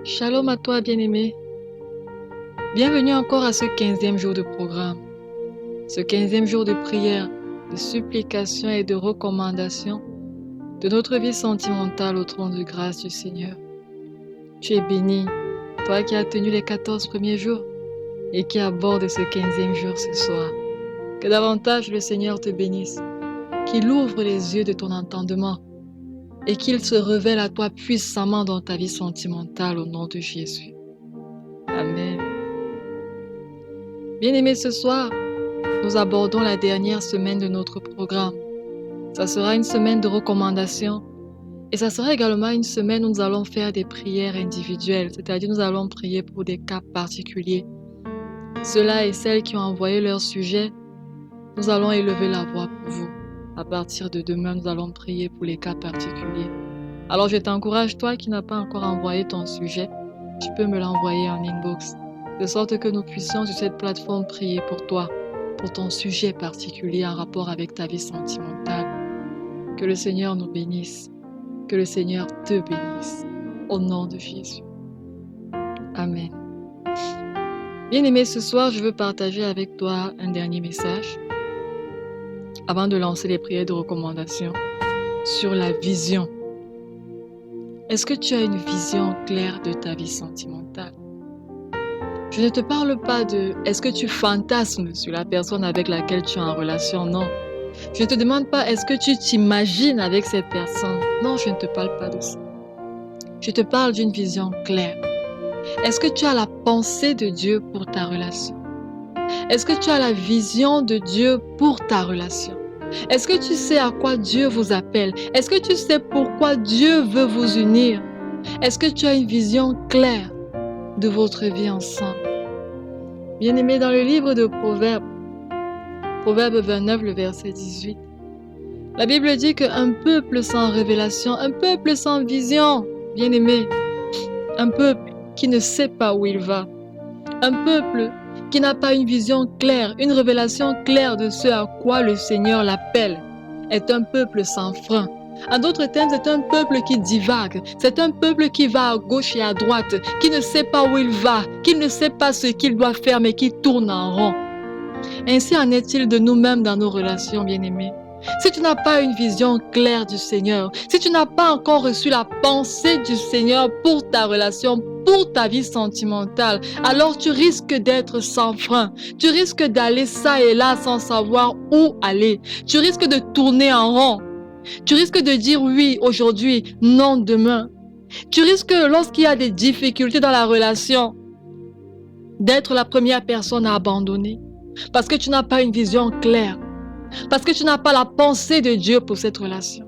Shalom à toi, bien-aimé. Bienvenue encore à ce 15e jour de programme. Ce 15e jour de prière, de supplication et de recommandation de notre vie sentimentale au trône de grâce du Seigneur. Tu es béni, toi qui as tenu les 14 premiers jours et qui abordes ce 15e jour ce soir. Que davantage le Seigneur te bénisse, qu'il ouvre les yeux de ton entendement et qu'il se révèle à toi puissamment dans ta vie sentimentale au nom de Jésus. Amen. Bien-aimés, ce soir, nous abordons la dernière semaine de notre programme. Ça sera une semaine de recommandation et ça sera également une semaine où nous allons faire des prières individuelles, c'est-à-dire nous allons prier pour des cas particuliers. Ceux-là et celles qui ont envoyé leur sujet, nous allons élever la voix pour vous. À partir de demain, nous allons prier pour les cas particuliers. Alors je t'encourage, toi qui n'as pas encore envoyé ton sujet, tu peux me l'envoyer en inbox, de sorte que nous puissions sur cette plateforme prier pour toi, pour ton sujet particulier en rapport avec ta vie sentimentale. Que le Seigneur nous bénisse, que le Seigneur te bénisse, au nom de Jésus. Amen. Bien-aimé, ce soir, je veux partager avec toi un dernier message avant de lancer les prières de recommandation sur la vision. Est-ce que tu as une vision claire de ta vie sentimentale? Je ne te parle pas de est-ce que tu fantasmes sur la personne avec laquelle tu es en relation, non. Je ne te demande pas est-ce que tu t'imagines avec cette personne. Non, je ne te parle pas de ça. Je te parle d'une vision claire. Est-ce que tu as la pensée de Dieu pour ta relation? Est-ce que tu as la vision de Dieu pour ta relation? Est-ce que tu sais à quoi Dieu vous appelle? Est-ce que tu sais pourquoi Dieu veut vous unir? Est-ce que tu as une vision claire de votre vie ensemble? Bien-aimé, dans le livre de Proverbes, Proverbe 29, le verset 18, la Bible dit qu'un peuple sans révélation, un peuple sans vision, bien-aimé, un peuple qui ne sait pas où il va, un peuple qui n'a pas une vision claire, une révélation claire de ce à quoi le Seigneur l'appelle, est un peuple sans frein. En d'autres termes, c'est un peuple qui divague, c'est un peuple qui va à gauche et à droite, qui ne sait pas où il va, qui ne sait pas ce qu'il doit faire, mais qui tourne en rond. Ainsi en est-il de nous-mêmes dans nos relations, bien-aimés. Si tu n'as pas une vision claire du Seigneur, si tu n'as pas encore reçu la pensée du Seigneur pour ta relation, pour ta vie sentimentale, alors tu risques d'être sans frein. Tu risques d'aller ça et là sans savoir où aller. Tu risques de tourner en rond. Tu risques de dire oui aujourd'hui, non demain. Tu risques, lorsqu'il y a des difficultés dans la relation, d'être la première personne à abandonner. Parce que tu n'as pas une vision claire. Parce que tu n'as pas la pensée de Dieu pour cette relation.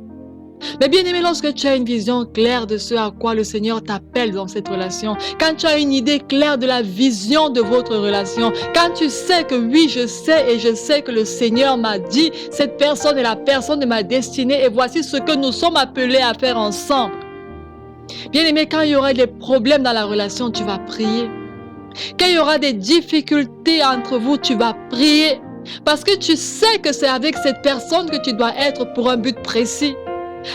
Mais bien aimé, lorsque tu as une vision claire de ce à quoi le Seigneur t'appelle dans cette relation, quand tu as une idée claire de la vision de votre relation, quand tu sais que oui, je sais et je sais que le Seigneur m'a dit, cette personne est la personne de ma destinée et voici ce que nous sommes appelés à faire ensemble. Bien aimé, quand il y aura des problèmes dans la relation, tu vas prier. Quand il y aura des difficultés entre vous, tu vas prier. Parce que tu sais que c'est avec cette personne que tu dois être pour un but précis.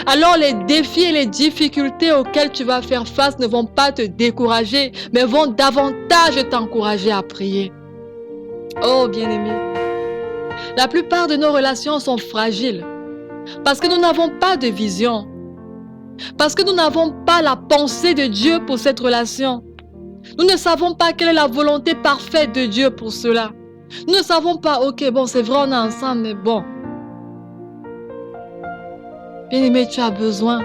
Alors les défis et les difficultés auxquels tu vas faire face ne vont pas te décourager, mais vont davantage t'encourager à prier. Oh bien-aimé, la plupart de nos relations sont fragiles parce que nous n'avons pas de vision, parce que nous n'avons pas la pensée de Dieu pour cette relation. Nous ne savons pas quelle est la volonté parfaite de Dieu pour cela. Nous ne savons pas, ok, bon, c'est vrai, on est ensemble, mais bon. Bien-aimé, tu as besoin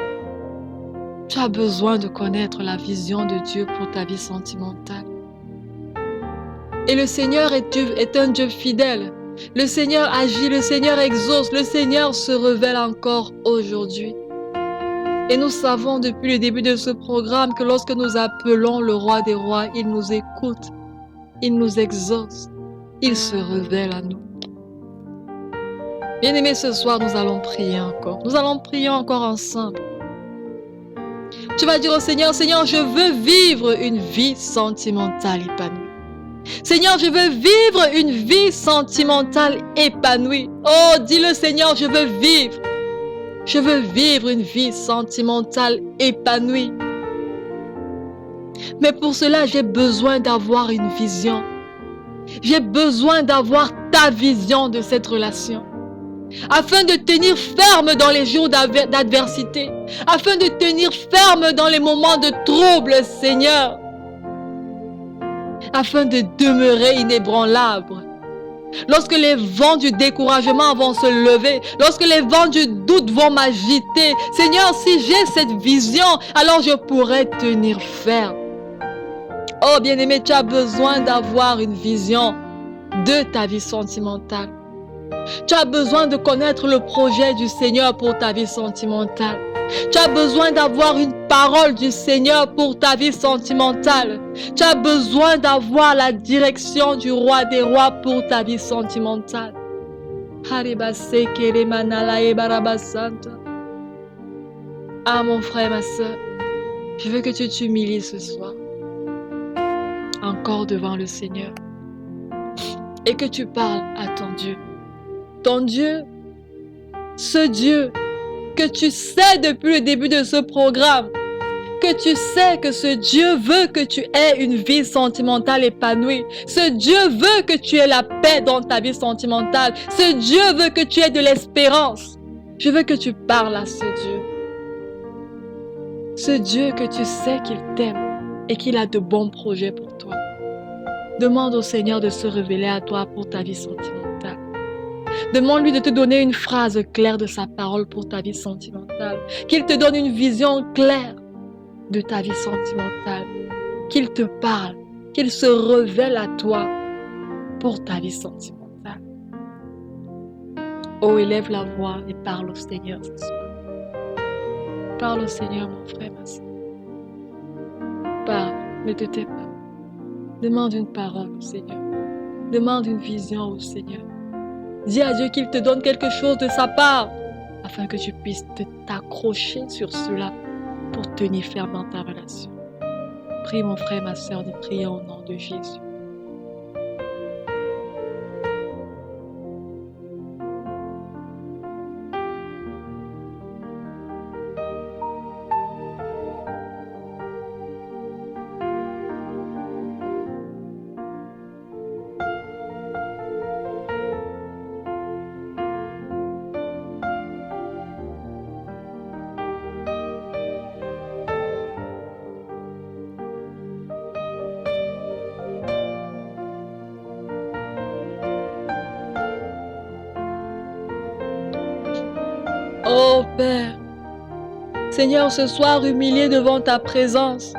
de connaître la vision de Dieu pour ta vie sentimentale. Et le Seigneur est un Dieu fidèle. Le Seigneur agit, le Seigneur exauce, le Seigneur se révèle encore aujourd'hui. Et nous savons depuis le début de ce programme que lorsque nous appelons le roi des rois, il nous écoute, il nous exauce, il se révèle à nous. Bien-aimés, ce soir, nous allons prier encore. Nous allons prier encore ensemble. Tu vas dire au Seigneur, Seigneur, je veux vivre une vie sentimentale épanouie. Seigneur, je veux vivre une vie sentimentale épanouie. Oh, dis-le Seigneur, je veux vivre. Je veux vivre une vie sentimentale épanouie. Mais pour cela, j'ai besoin d'avoir une vision. J'ai besoin d'avoir ta vision de cette relation. Afin de tenir ferme dans les jours d'adversité. Afin de tenir ferme dans les moments de trouble, Seigneur. Afin de demeurer inébranlable. Lorsque les vents du découragement vont se lever, lorsque les vents du doute vont m'agiter, Seigneur, si j'ai cette vision, alors je pourrai tenir ferme. Oh bien-aimé, tu as besoin d'avoir une vision de ta vie sentimentale. Tu as besoin de connaître le projet du Seigneur pour ta vie sentimentale. Tu as besoin d'avoir une parole du Seigneur pour ta vie sentimentale. Tu as besoin d'avoir la direction du roi des rois pour ta vie sentimentale. Ah mon frère, ma soeur, je veux que tu t'humilies ce soir, encore devant le Seigneur, et que tu parles à ton Dieu. Ton Dieu, ce Dieu que tu sais depuis le début de ce programme, que tu sais que ce Dieu veut que tu aies une vie sentimentale épanouie. Ce Dieu veut que tu aies la paix dans ta vie sentimentale. Ce Dieu veut que tu aies de l'espérance. Je veux que tu parles à ce Dieu. Ce Dieu que tu sais qu'il t'aime et qu'il a de bons projets pour toi. Demande au Seigneur de se révéler à toi pour ta vie sentimentale. Demande-lui de te donner une phrase claire de sa parole pour ta vie sentimentale. Qu'il te donne une vision claire de ta vie sentimentale. Qu'il te parle, qu'il se révèle à toi pour ta vie sentimentale. Oh, élève la voix et parle au Seigneur ce soir. Parle au Seigneur, mon frère, ma soeur. Parle, ne te tais pas. Demande une parole au Seigneur. Demande une vision au Seigneur. Dis à Dieu qu'il te donne quelque chose de sa part, afin que tu puisses t'accrocher sur cela pour tenir ferme dans ta relation. Prie mon frère, ma soeur, de prier au nom de Jésus. Oh Père, Seigneur, ce soir humilié devant ta présence,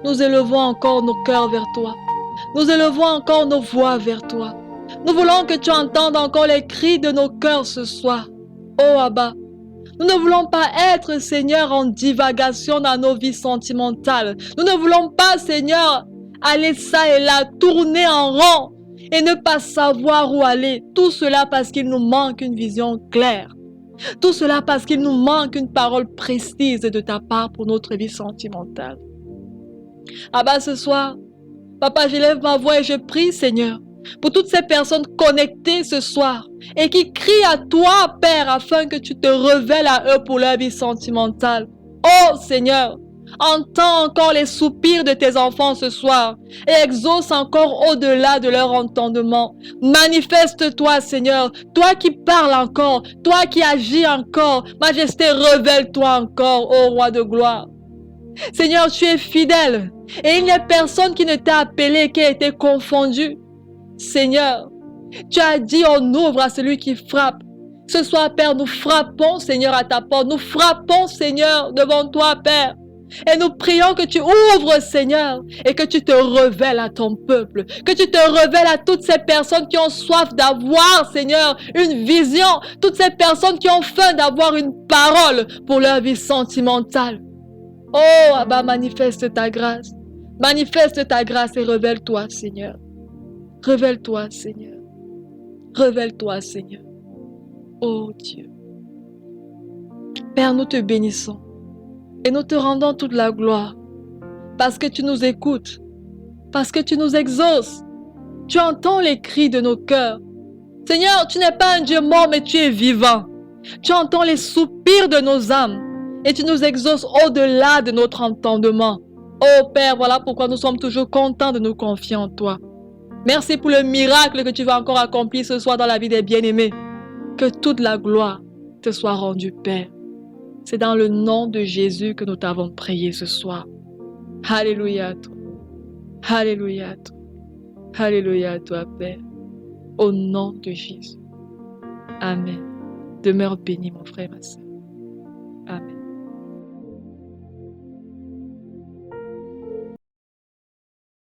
nous élevons encore nos cœurs vers toi. Nous élevons encore nos voix vers toi. Nous voulons que tu entendes encore les cris de nos cœurs ce soir. Oh Abba, nous ne voulons pas être, Seigneur, en divagation dans nos vies sentimentales. Nous ne voulons pas, Seigneur, aller ça et là, tourner en rond et ne pas savoir où aller. Tout cela parce qu'il nous manque une vision claire. Tout cela parce qu'il nous manque une parole précise de ta part pour notre vie sentimentale. Abba, ce soir, Papa, j'élève ma voix et je prie, Seigneur, pour toutes ces personnes connectées ce soir et qui crient à toi, Père, afin que tu te révèles à eux pour leur vie sentimentale. Oh, Seigneur, entends encore les soupirs de tes enfants ce soir et exauce encore au-delà de leur entendement. Manifeste-toi, Seigneur, toi qui parles encore, toi qui agis encore. Majesté, révèle-toi encore, ô Roi de gloire. Seigneur, tu es fidèle et il n'y a personne qui ne t'a appelé, qui a été confondu. Seigneur, tu as dit on ouvre à celui qui frappe. Ce soir, Père, nous frappons, Seigneur, à ta porte. Nous frappons, Seigneur, devant toi, Père. Et nous prions que tu ouvres, Seigneur, et que tu te révèles à ton peuple, que tu te révèles à toutes ces personnes qui ont soif d'avoir, Seigneur, une vision, toutes ces personnes qui ont faim d'avoir une parole pour leur vie sentimentale. Oh, Abba, manifeste ta grâce et révèle-toi, Seigneur. Révèle-toi, Seigneur. Révèle-toi, Seigneur. Oh Dieu. Père, nous te bénissons. Et nous te rendons toute la gloire, parce que tu nous écoutes, parce que tu nous exauces. Tu entends les cris de nos cœurs. Seigneur, tu n'es pas un Dieu mort, mais tu es vivant. Tu entends les soupirs de nos âmes et tu nous exauces au-delà de notre entendement. Oh Père, voilà pourquoi nous sommes toujours contents de nous confier en toi. Merci pour le miracle que tu vas encore accomplir ce soir dans la vie des bien-aimés. Que toute la gloire te soit rendue, Père. C'est dans le nom de Jésus que nous t'avons prié ce soir. Alléluia à toi. Alléluia à toi. Alléluia à toi, Père. Au nom de Jésus. Amen. Demeure béni, mon frère, ma sœur. Amen.